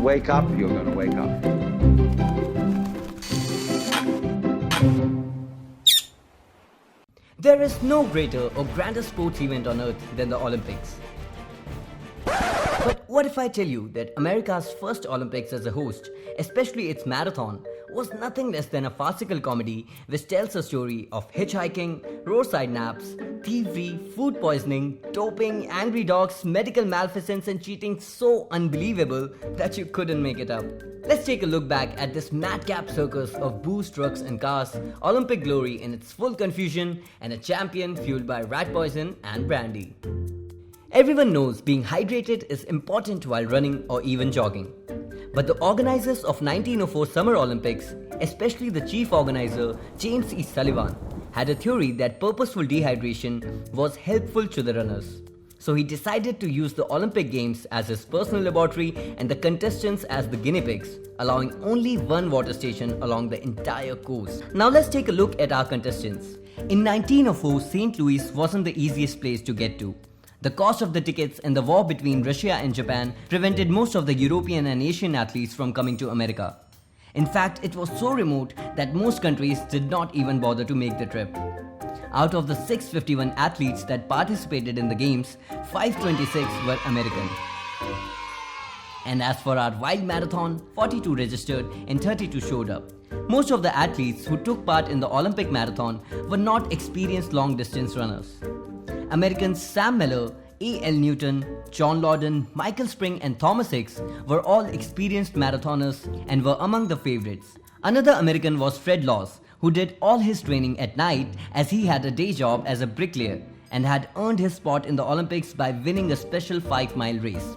wake up, you're going to wake up. There is no greater or grander sports event on earth than the Olympics. But what if I tell you that America's first Olympics as a host, especially its marathon, was nothing less than a farcical comedy which tells a story of hitchhiking, roadside naps, thievery, food poisoning, doping, angry dogs, medical malfeasance and cheating so unbelievable that you couldn't make it up. Let's take a look back at this madcap circus of booze, drugs and cars, Olympic glory in its full confusion and a champion fueled by rat poison and brandy. Everyone knows being hydrated is important while running or even jogging. But the organizers of 1904 Summer Olympics, especially the chief organizer James E. Sullivan, had a theory that purposeful dehydration was helpful to the runners. So he decided to use the Olympic Games as his personal laboratory and the contestants as the guinea pigs, allowing only one water station along the entire course. Now let's take a look at our contestants. In 1904, St. Louis wasn't the easiest place to get to. The cost of the tickets and the war between Russia and Japan prevented most of the European and Asian athletes from coming to America. In fact, it was so remote that most countries did not even bother to make the trip. Out of the 651 athletes that participated in the games, 526 were American. And as for our wild marathon, 42 registered and 32 showed up. Most of the athletes who took part in the Olympic marathon were not experienced long-distance runners. Americans Sam Miller, A.L. Newton, John Lawden, Michael Spring and Thomas Hicks were all experienced marathoners and were among the favorites. Another American was Fred Laws, who did all his training at night as he had a day job as a bricklayer and had earned his spot in the Olympics by winning a special 5-mile race.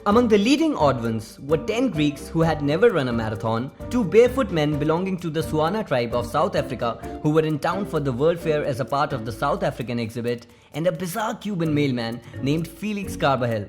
Among the leading odd ones were 10 Greeks who had never run a marathon, 2 barefoot men belonging to the Suana tribe of South Africa who were in town for the World Fair as a part of the South African exhibit, and a bizarre Cuban mailman named Felix Carbajal.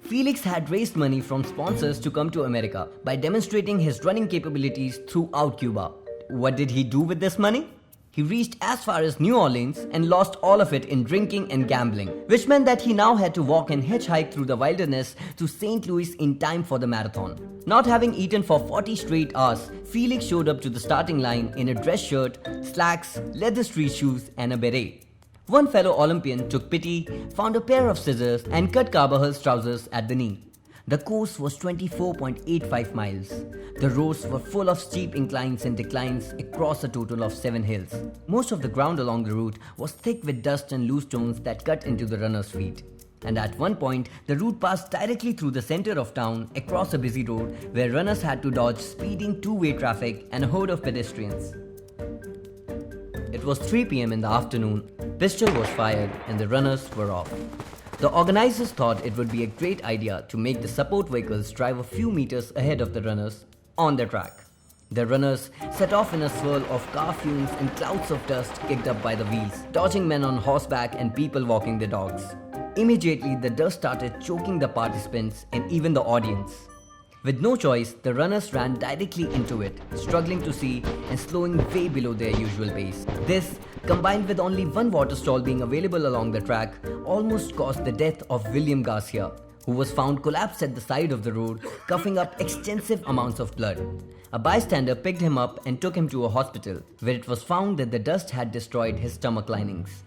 Felix had raised money from sponsors to come to America by demonstrating his running capabilities throughout Cuba. What did he do with this money? He reached as far as New Orleans and lost all of it in drinking and gambling, which meant that he now had to walk and hitchhike through the wilderness to St. Louis in time for the marathon. Not having eaten for 40 straight hours, Felix showed up to the starting line in a dress shirt, slacks, leather street shoes and a beret. One fellow Olympian took pity, found a pair of scissors and cut Carbajal's trousers at the knee. The course was 24.85 miles. The roads were full of steep inclines and declines across a total of 7 hills. Most of the ground along the route was thick with dust and loose stones that cut into the runners' feet. And at one point, the route passed directly through the center of town across a busy road where runners had to dodge speeding two-way traffic and a horde of pedestrians. It was 3 p.m. in the afternoon, pistol was fired and the runners were off. The organizers thought it would be a great idea to make the support vehicles drive a few meters ahead of the runners on the track. The runners set off in a swirl of car fumes and clouds of dust kicked up by the wheels, dodging men on horseback and people walking their dogs. Immediately, the dust started choking the participants and even the audience. With no choice, the runners ran directly into it, struggling to see and slowing way below their usual pace. This, combined with only one water stall being available along the track, almost caused the death of William Garcia, who was found collapsed at the side of the road, coughing up extensive amounts of blood. A bystander picked him up and took him to a hospital, where it was found that the dust had destroyed his stomach linings.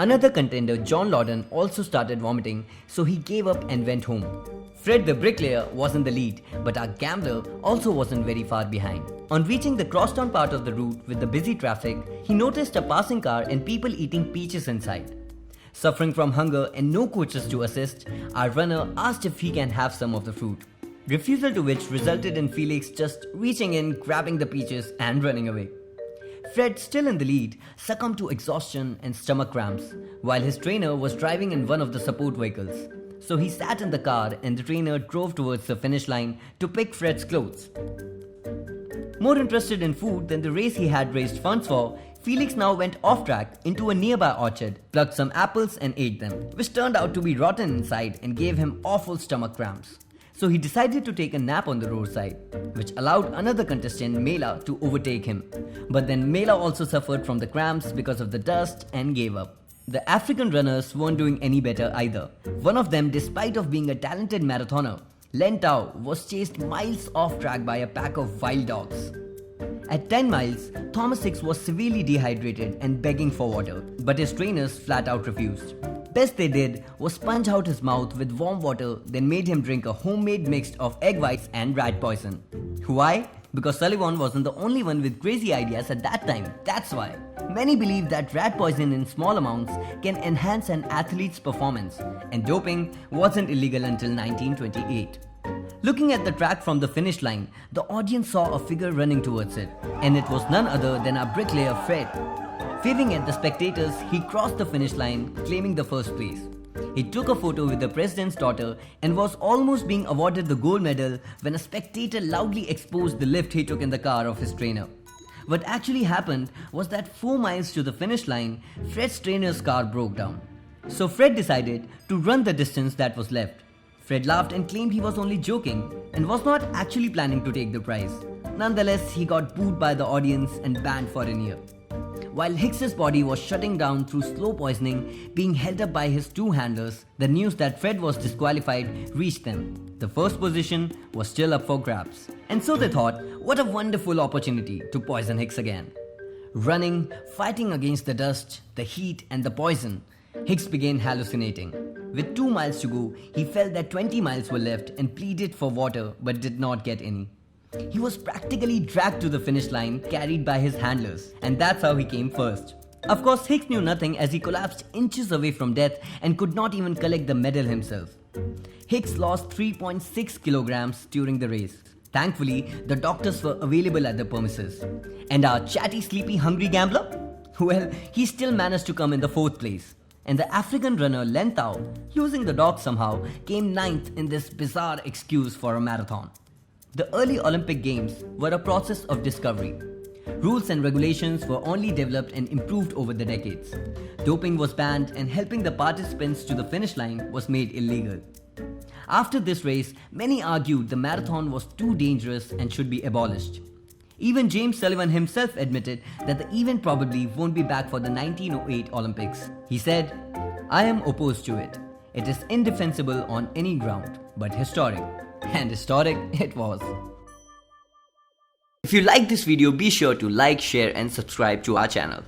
Another contender, John Lawden, also started vomiting, so he gave up and went home. Fred the bricklayer was in the lead, but our gambler also wasn't very far behind. On reaching the crosstown part of the route with the busy traffic, he noticed a passing car and people eating peaches inside. Suffering from hunger and no coaches to assist, our runner asked if he can have some of the fruit. Refusal to which resulted in Felix just reaching in, grabbing the peaches and running away. Fred, still in the lead, succumbed to exhaustion and stomach cramps, while his trainer was driving in one of the support vehicles. So he sat in the car and the trainer drove towards the finish line to pick Fred's clothes. More interested in food than the race he had raised funds for, Felix now went off track into a nearby orchard, plucked some apples and ate them, which turned out to be rotten inside and gave him awful stomach cramps. So he decided to take a nap on the roadside, which allowed another contestant, Mela, to overtake him. But then Mela also suffered from the cramps because of the dust and gave up. The African runners weren't doing any better either. One of them, despite of being a talented marathoner, Len Tao was chased miles off track by a pack of wild dogs. At 10 miles, Thomas Hicks was severely dehydrated and begging for water, but his trainers flat out refused. Best they did was sponge out his mouth with warm water, then made him drink a homemade mix of egg whites and rat poison. Why? Because Sullivan wasn't the only one with crazy ideas at that time, that's why. Many believe that rat poison in small amounts can enhance an athlete's performance, and doping wasn't illegal until 1928. Looking at the track from the finish line, the audience saw a figure running towards it, and it was none other than our bricklayer Fred. Waving at the spectators, he crossed the finish line, claiming the first place. He took a photo with the president's daughter and was almost being awarded the gold medal when a spectator loudly exposed the lift he took in the car of his trainer. What actually happened was that 4 miles to the finish line, Fred's trainer's car broke down. So Fred decided to run the distance that was left. Fred laughed and claimed he was only joking and was not actually planning to take the prize. Nonetheless, he got booed by the audience and banned for a year. While Hicks's body was shutting down through slow poisoning, being held up by his 2 handlers, the news that Fred was disqualified reached them. The first position was still up for grabs. And so they thought, what a wonderful opportunity to poison Hicks again. Running, fighting against the dust, the heat and the poison, Hicks began hallucinating. With 2 miles to go, he felt that 20 miles were left and pleaded for water but did not get any. He was practically dragged to the finish line, carried by his handlers, and that's how he came first. Of course, Hicks knew nothing as he collapsed inches away from death and could not even collect the medal himself. Hicks lost 3.6 kilograms during the race. Thankfully, the doctors were available at the premises. And our chatty, sleepy, hungry gambler? Well, he still managed to come in the 4th place. And the African runner Len Tao, losing the dog somehow, came 9th in this bizarre excuse for a marathon. The early Olympic Games were a process of discovery. Rules and regulations were only developed and improved over the decades. Doping was banned and helping the participants to the finish line was made illegal. After this race, many argued the marathon was too dangerous and should be abolished. Even James Sullivan himself admitted that the event probably won't be back for the 1908 Olympics. He said, "I am opposed to it. It is indefensible on any ground, but historic." And historic it was. If you like this video, be sure to like, share and subscribe to our channel.